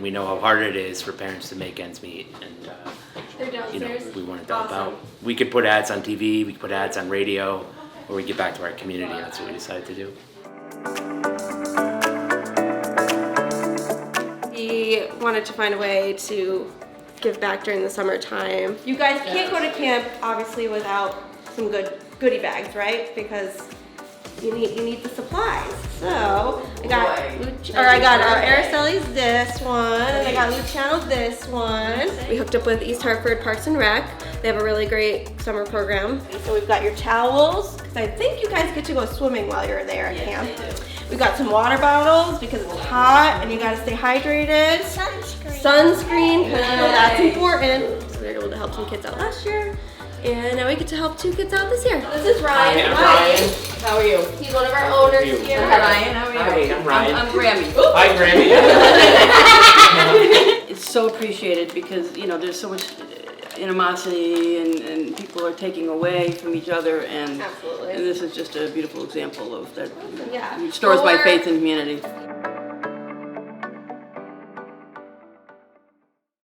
we know how hard it is for parents to make ends meet, and They're downstairs. we wanted to help Awesome. out. We could put ads on TV, we could put ads on radio, or we get back to our community. That's what we decided to do. We wanted to find a way to give back during the summertime. You guys can't go to camp obviously without some good goodie bags, right? Because you need the supplies. So I got Araceli's this one, and I got Luciano's this one. We hooked up with East Hartford Parks and Rec. They have a really great summer program. So we've got your towels, because I think you guys get to go swimming while you're there at camp. We got some water bottles because it's hot and you gotta stay hydrated. Sunscreen, because you know that's important. So we were able to help some kids out last year. And now we get to help 2 kids out this year. This is Ryan. Hi, I'm Ryan. How are you? He's one of our owners here. Hi, Ryan. How are you? Hi, I'm Ryan. I'm Grammy. Hi, Grammy. It's so appreciated because, there's so much animosity and people are taking away from each other, and Absolutely. this is just a beautiful example of that. Yeah. Restores my faith in humanity.